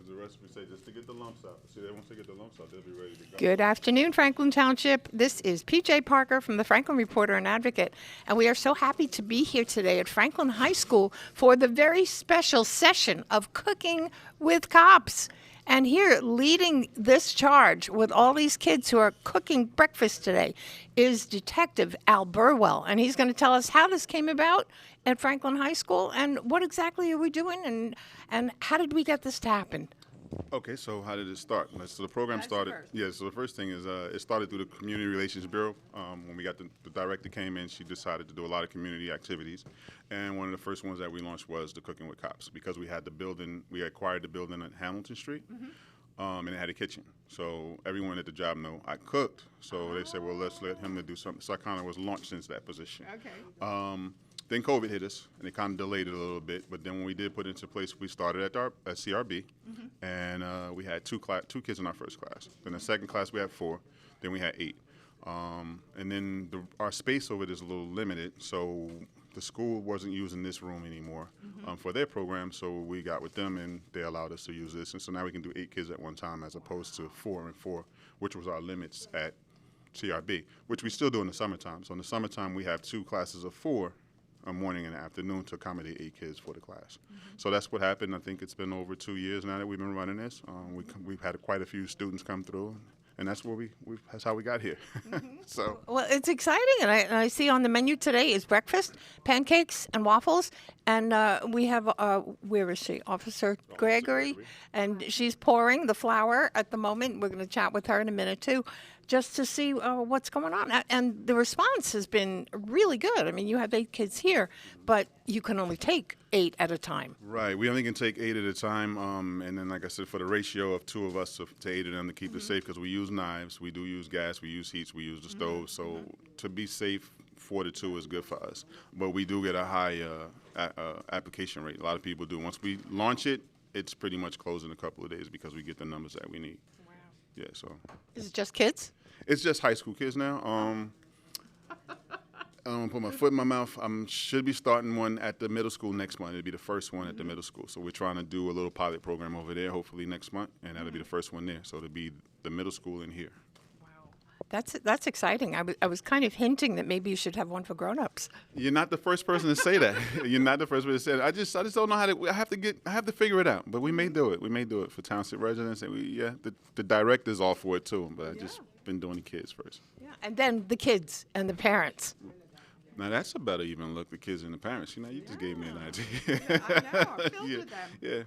As the recipe say, just to get the lumps out. See, once they get the lumps out, they'll be ready to go. Good afternoon, Franklin Township. This is PJ Parker from the Franklin Reporter and Advocate, and we are so happy to be here today at Franklin High School for the very special session of Cooking with Cops. And here, leading this charge with all these kids who are cooking breakfast today, is Detective Al Burwell. And he's going to tell us how this came about at Franklin High School and what exactly are we doing and how did we get this to happen? Okay, so how did it start? So the program started. Yeah, so the first thing is it started through the Community Relations Bureau. When we got the director came in, she decided to do a lot of community activities, and one of the first ones that we launched was the Cooking with Cops because we had the building, we acquired the building at Hamilton Street, and it had a kitchen. So everyone at the job know I cooked. So they said, well, let's let him to do something. So I kind of was launched into that position. Okay. Then COVID hit us, and it kind of delayed it a little bit. But then when we did put it into place, we started at CRB, and we had two kids in our first class. Then the second class, we had 4. Then we had 8. And then our space over there is a little limited, so the school wasn't using this room anymore for their program. So we got with them, and they allowed us to use this. And so now we can do 8 kids at one time as opposed to 4 and 4, which was our limits at CRB, which we still do in the summertime. So in the summertime, we have 2 classes of 4. A morning and an afternoon to accommodate 8 kids for the class. So that's what happened. I think it's been over 2 years now that we've been running this. We've had quite a few students come through, and that's where that's how we got here. So Well, it's exciting, and I see on the menu today is breakfast, pancakes, and waffles. And we have, where is she? Officer Gregory, and she's pouring the flour at the moment. We're going to chat with her in a minute, too, just to see what's going on. And the response has been really good. I mean, you have 8 kids here, but you can only take 8 at a time. right, we only can take 8 at a time, and then like I said, for the ratio of 2 of us to 8 of them to keep it safe, because we use knives, we do use gas, we use heats, we use the stove. So to be safe, 4 to 2 is good for us. But we do get a high application rate. A lot of people do. Once we launch it, it's pretty much closed in a couple of days because we get the numbers that we need. Wow. Yeah, so. Is it just kids? It's just high school kids now. I don't put my foot in my mouth. I should be starting one at the middle school next month. It'll be the first one at the middle school. So we're trying to do a little pilot program over there, hopefully next month, and that'll be the first one there. So it'll be the middle school in here. That's exciting. I was kind of hinting that maybe you should have one for grown-ups. You're not the first person to say that. You're not the first person to say that. I just don't know how to. I have to figure it out. But we may do it. We may do it for township residents, and the director's all for it too. But I just been doing the kids first. Yeah, and then the kids and the parents. Now that's a better even look, the kids and the parents. You know, you just gave me an idea. I know. I'm filled with them. Yeah,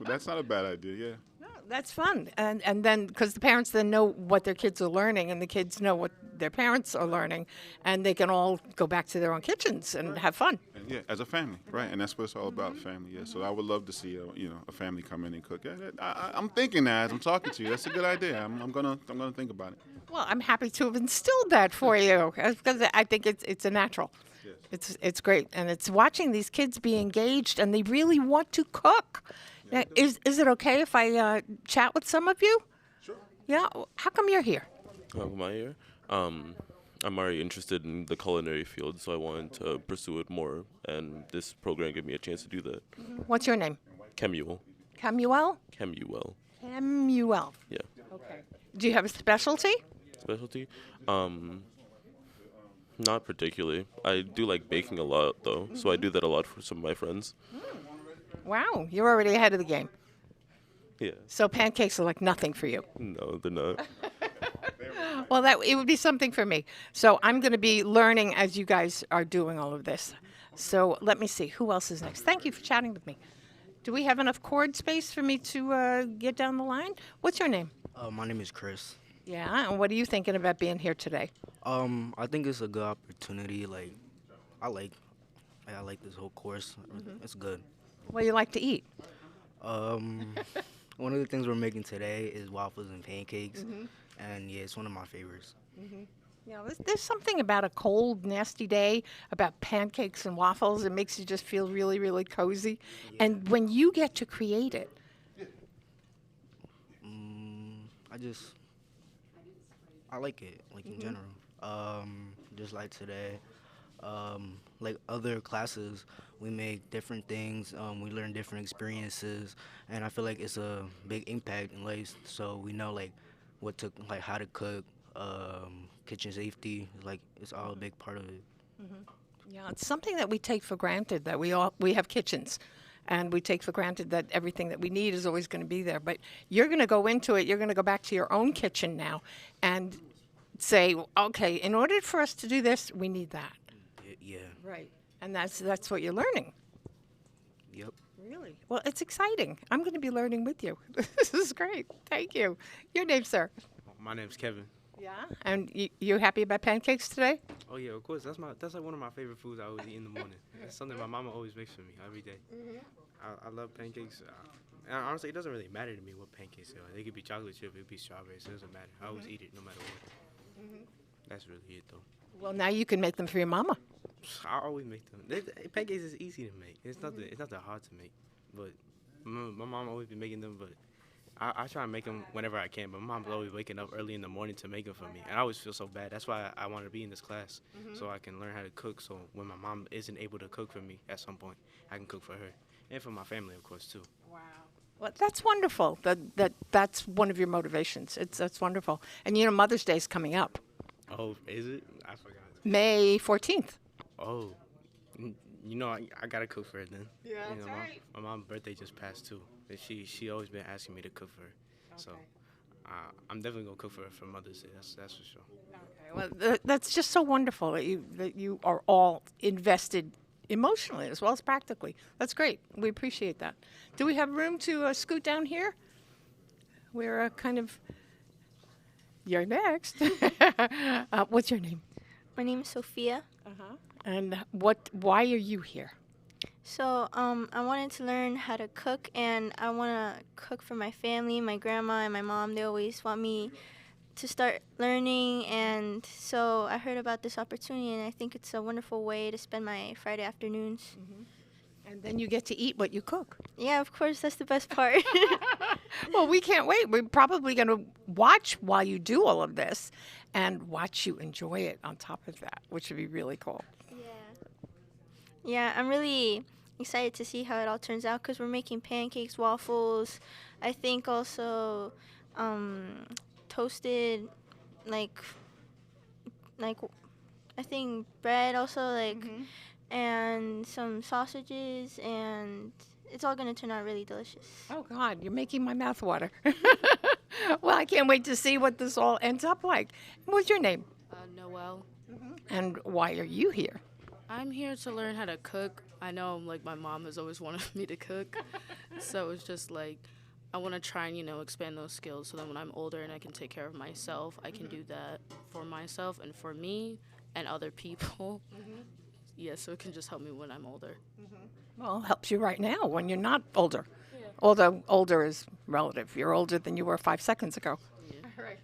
that's not a bad idea. Yeah. No, that's fun. And then, because the parents then know what their kids are learning, and the kids know what their parents are learning, and they can all go back to their own kitchens and have fun. And yeah, as a family, right? And that's what it's all about, family. Yeah. So I would love to see a family come in and cook. Yeah, I'm thinking that as I'm talking to you. That's a good idea. I'm gonna think about it. Well, I'm happy to have instilled that for you because I think it's a natural. Yes. It's great, and it's watching these kids be engaged, and they really want to cook. Now, is it okay if I chat with some of you? Sure. Yeah. How come you're here? Am I here? I'm already interested in the culinary field, so I wanted to pursue it more, and this program gave me a chance to do that. What's your name? Kemuel. Camuel? Kemuel. Camuel. Yeah. Okay. Do you have a specialty? Specialty? Not particularly. I do like baking a lot, though, so I do that a lot for some of my friends. Wow, you're already ahead of the game. Yeah. So pancakes are like nothing for you. No, they're not. Well, it would be something for me. So I'm going to be learning as you guys are doing all of this. So let me see. Who else is next? Thank you for chatting with me. Do we have enough cord space for me to get down the line? What's your name? My name is Chris. Yeah, and what are you thinking about being here today? I think it's a good opportunity. Like, I like this whole course. It's good. What do you like to eat? One of the things we're making today is waffles and pancakes, and yeah, it's one of my favorites. Yeah, there's something about a cold, nasty day, about pancakes and waffles. It makes you just feel really, really cozy. Yeah. And when you get to create it, I like it, like in general. Just like today, Like other classes, we make different things. We learn different experiences, and I feel like it's a big impact in life. So we know like like how to cook, kitchen safety. Like it's all a big part of it. Yeah, it's something that we take for granted that we have kitchens, and we take for granted that everything that we need is always going to be there. But you're going to go into it. You're going to go back to your own kitchen now, and say, okay, in order for us to do this, we need that. Yeah. Right. And that's what you're learning. Yep. Really? Well, it's exciting. I'm going to be learning with you. This is great. Thank you. Your name, sir? My name's Kevin. Yeah. And you happy about pancakes today? Oh yeah, of course. That's like one of my favorite foods I always eat in the morning. It's something my mama always makes for me every day. I love pancakes. And honestly, it doesn't really matter to me what pancakes are. They could be chocolate chip, it could be strawberries. It doesn't matter. I always eat it no matter what. That's really it though. Well, now you can make them for your mama. I always make them. Pancakes is easy to make. It's not that hard to make. But my mom always be making them. But I try and make them whenever I can. But my mom's always waking up early in the morning to make them for me. And I always feel so bad. That's why I want to be in this class so I can learn how to cook. So when my mom isn't able to cook for me at some point, I can cook for her and for my family, of course, too. Wow. Well, that's wonderful. That's one of your motivations. That's wonderful. And you know, Mother's Day is coming up, Oh, is it? I forgot. May 14th. Oh, you know, I gotta cook for her then. Yeah, You that's know, right. my mom's birthday just passed too. And she always been asking me to cook for her. So I'm definitely gonna cook for her for Mother's Day. That's for sure. Okay. Well, that's just so wonderful that you are all invested emotionally as well as practically. That's great. We appreciate that. Do we have room to scoot down here? We're kind of. You're next. What's your name? My name is Sophia. And why are you here? So I wanted to learn how to cook, and I want to cook for my family. My grandma and my mom, they always want me to start learning, and so I heard about this opportunity, and I think it's a wonderful way to spend my Friday afternoons. And then you get to eat what you cook. Yeah, of course, that's the best part. Well, we can't wait. We're probably going to watch while you do all of this and watch you enjoy it on top of that, which would be really cool. Yeah, I'm really excited to see how it all turns out because we're making pancakes, waffles. I think also toasted, like I think bread also, like, and some sausages, and it's all gonna turn out really delicious. Oh, God, you're making my mouth water. Well, I can't wait to see what this all ends up like. What's your name? Noelle. And why are you here? I'm here to learn how to cook. I know, like, my mom has always wanted me to cook. So it's just like, I want to try and, expand those skills so that when I'm older and I can take care of myself, I can do that for myself and for me and other people. Yeah, so it can just help me when I'm older. Well, it helps you right now when you're not older. Yeah. Although older is relative. You're older than you were 5 seconds ago. Yeah. Right.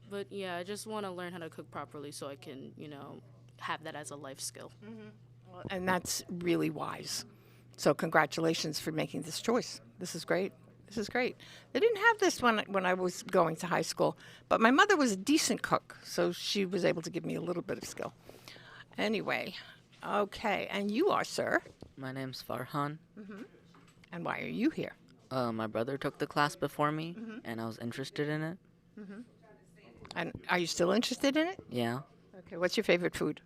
But yeah, I just want to learn how to cook properly so I can, have that as a life skill. Well, and that's really wise. So congratulations for making this choice. This is great. This is great. They didn't have this when I was going to high school, but my mother was a decent cook, so she was able to give me a little bit of skill. Anyway, okay, and you are, sir? My name's Farhan. And why are you here? My brother took the class before me, and I was interested in it. And are you still interested in it? Yeah. Okay, what's your favorite food?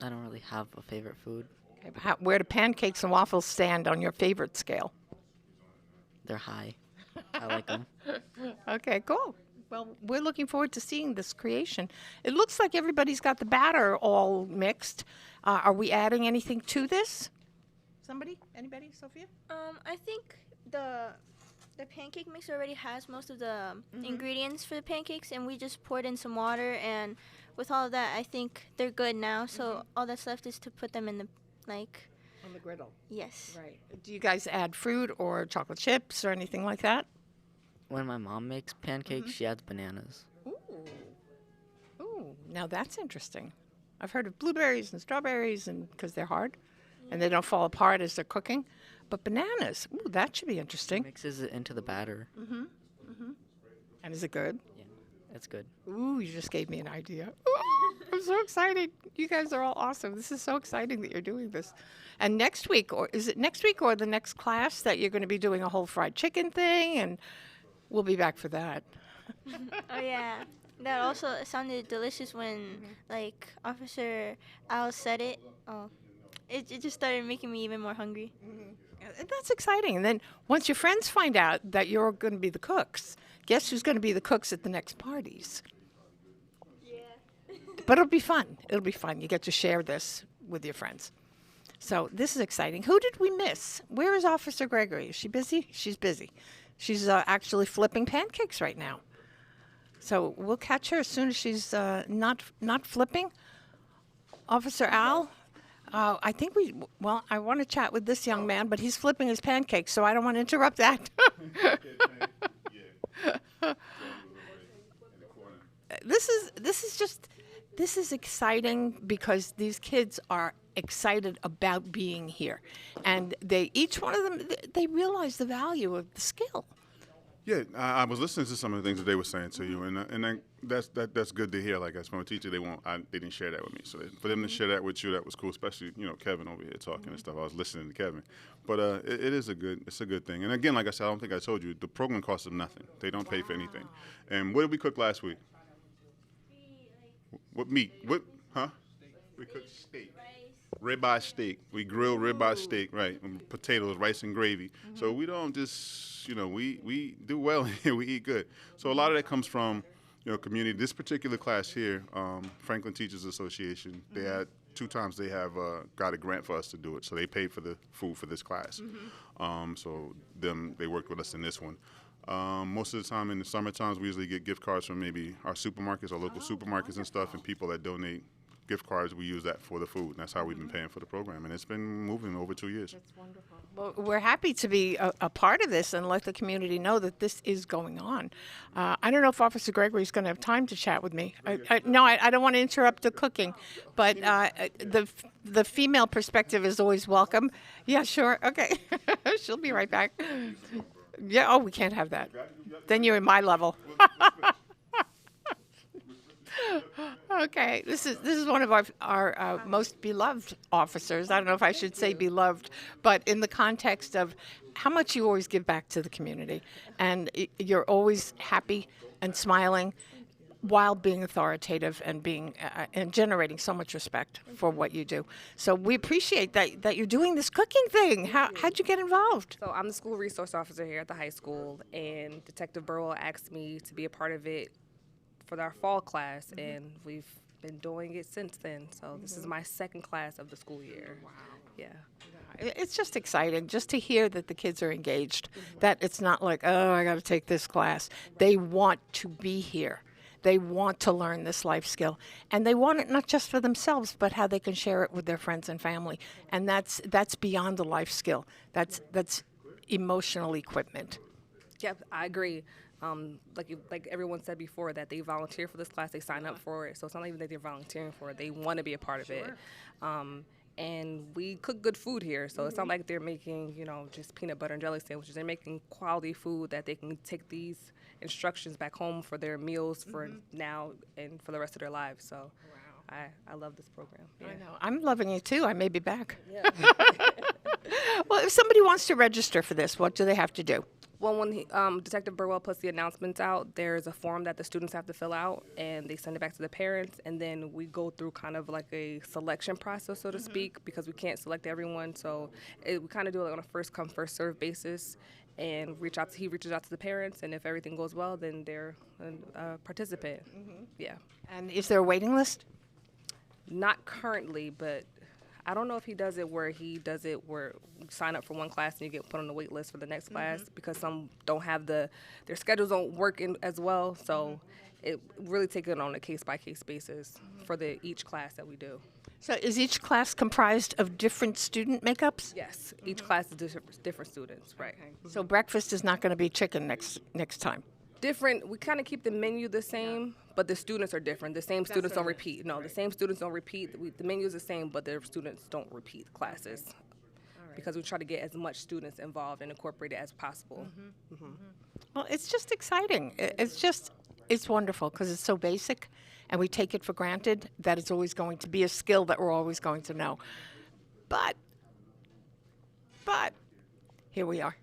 I don't really have a favorite food. Okay, but where do pancakes and waffles stand on your favorite scale? They're high. I like them. Okay, cool. Well, we're looking forward to seeing this creation. It looks like everybody's got the batter all mixed. Are we adding anything to this? Somebody? Anybody? Sophia? I think the pancake mix already has most of the ingredients for the pancakes, and we just poured in some water, and with all of that, I think they're good now. So all that's left is to put them in the, On the griddle. yes. Right. Do you guys add fruit or chocolate chips or anything like that? When my mom makes pancakes, she adds bananas. Ooh, now that's interesting. I've heard of blueberries and strawberries, and because they're hard, and they don't fall apart as they're cooking. But bananas, ooh, that should be interesting. Mixes it into the batter. And is it good? Yeah, it's good. Ooh, you just gave me an idea. I'm so excited. You guys are all awesome. This is so exciting that you're doing this. And next week, or is it next week or the next class that you're going to be doing a whole fried chicken thing? And we'll be back for that. Oh yeah, that also sounded delicious when like Officer Al said it. Oh, it just started making me even more hungry. And that's exciting. And then once your friends find out that you're going to be the cooks, guess who's going to be the cooks at the next parties? Yeah. But it'll be fun. It'll be fun. You get to share this with your friends. So this is exciting. Who did we miss? Where is Officer Gregory? Is she busy? She's busy. She's actually flipping pancakes right now. So we'll catch her as soon as she's not flipping. Officer Al, I think I want to chat with this young man, but he's flipping his pancakes, so I don't want to interrupt that. This is exciting because these kids are excited about being here, and each one of them they realize the value of the skill. Yeah, I was listening to some of the things that they were saying to you, and that's good to hear. Like as from a teacher, they didn't share that with me. So for them to share that with you, that was cool. Especially Kevin over here talking and stuff. I was listening to Kevin, but it's a good thing. And again, like I said, I don't think I told you the program costs them nothing. They don't pay for anything. And what did we cook last week? What meat? What? Huh? We cooked steak. Ribeye steak. We grill ribeye steak, right? And potatoes, rice, and gravy. So we don't just, we do well here. We eat good. So a lot of that comes from, community. This particular class here, Franklin Teachers Association, they had 2 times they have got a grant for us to do it. So they paid for the food for this class. So they worked with us in this one. Most of the time in the summer times, we usually get gift cards from maybe our supermarkets, our local supermarkets and stuff, and people that donate gift cards. We use that for the food, and that's how we've been paying for the program, and it's been moving over 2 years. That's wonderful. Well, we're happy to be a part of this and let the community know that this is going on. I don't know if Officer Gregory is going to have time to chat with me. No, I don't want to interrupt the cooking, but the female perspective is always welcome. Yeah, sure. Okay. She'll be right back. Yeah, oh, we can't have that. Then you're in my level. Okay, this is one of our most beloved officers. I don't know if I should say beloved, but in the context of how much you always give back to the community, and you're always happy and smiling while being authoritative and being and generating so much respect for what you do. So we appreciate that you're doing this cooking thing. How'd you get involved? So I'm the school resource officer here at the high school, and Detective Burwell asked me to be a part of it for our fall class, and we've been doing it since then. So this is my second class of the school year. Wow. Yeah. It's just exciting just to hear that the kids are engaged, that it's not like, oh, I got to take this class. They want to be here. They want to learn this life skill, and they want it not just for themselves, but how they can share it with their friends and family. And that's beyond a life skill. That's emotional equipment. Yep, I agree. Like everyone said before, that they volunteer for this class, they sign up for it. So it's not even that they're volunteering for it; they want to be a part of it. And we cook good food here, so it's not like they're making, just peanut butter and jelly sandwiches. They're making quality food that they can take these instructions back home for their meals for now and for the rest of their lives. So I love this program. Yeah. I know. I'm loving it too. I may be back. Yeah. Well, if somebody wants to register for this, what do they have to do? Well, when Detective Burwell puts the announcements out, there's a form that the students have to fill out, and they send it back to the parents, and then we go through kind of like a selection process, so to speak, because we can't select everyone. So we kind of do it on a first-come, first-served basis, and he reaches out to the parents, and if everything goes well, then they're a participant. Yeah. And is there a waiting list? Not currently, but I don't know if he does it where you sign up for one class and you get put on the wait list for the next class, because some don't have their schedules don't work in as well. So it really takes it on a case-by-case basis for each class that we do. So is each class comprised of different student makeups? Yes, each class is different students, right. Okay. So breakfast is not going to be chicken next time? Different. We kind of keep the menu the same, but the students are different. The same students don't repeat. No, the same students don't repeat. The menu is the same, but the students don't repeat classes, because we try to get as much students involved and incorporated as possible. Well, it's just exciting. It's just It's wonderful because it's so basic, and we take it for granted that it's always going to be a skill that we're always going to know. But here we are.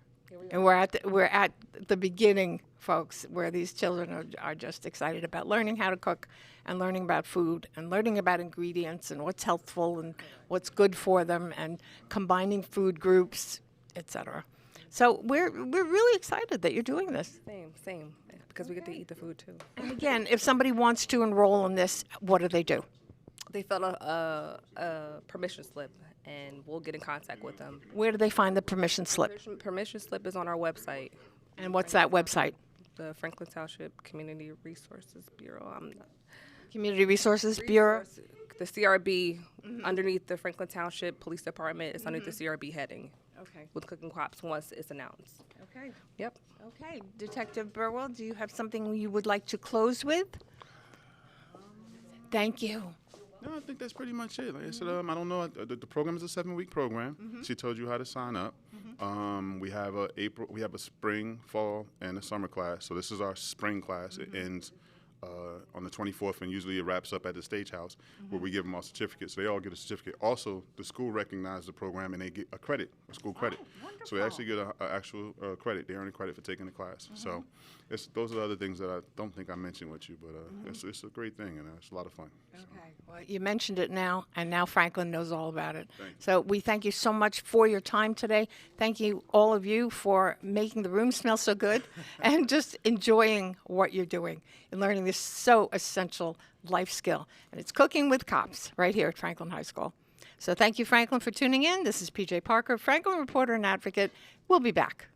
And we're at the beginning, folks, where these children are just excited about learning how to cook and learning about food and learning about ingredients and what's healthful and what's good for them and combining food groups, etc. So we're really excited that you're doing this. Same, because we get to eat the food too. And again, if somebody wants to enroll in this, what do they do? They fill out a permission slip, and we'll get in contact with them. Where do they find the permission slip? Permission slip is on our website. And what's that website? The Franklin Township Community Resources Bureau. Community Resources Bureau? The CRB, underneath the Franklin Township Police Department, is underneath the CRB heading. Okay. With cooking crops once it's announced. Okay. Yep. Okay. Detective Burwell, do you have something you would like to close with? Thank you. No, I think that's pretty much it. Like I said, I don't know. The program is a 7-week program. She told you how to sign up. We have a spring, fall, and a summer class. So this is our spring class. It ends on the 24th, and usually it wraps up at the Stage House, where we give them all certificates. So they all get a certificate. Also, the school recognizes the program, and they get a school credit. So they actually get an actual credit. They earn a credit for taking the class. So those are the other things that I don't think I mentioned with you, but it's a great thing, and it's a lot of fun. So. Okay. Well, you mentioned it now, and now Franklin knows all about it. Thank you. So we thank you so much for your time today. Thank you, all of you, for making the room smell so good and just enjoying what you're doing and learning this so essential life skill. And it's cooking with cops right here at Franklin High School. So thank you, Franklin, for tuning in. This is PJ Parker, Franklin reporter and advocate. We'll be back.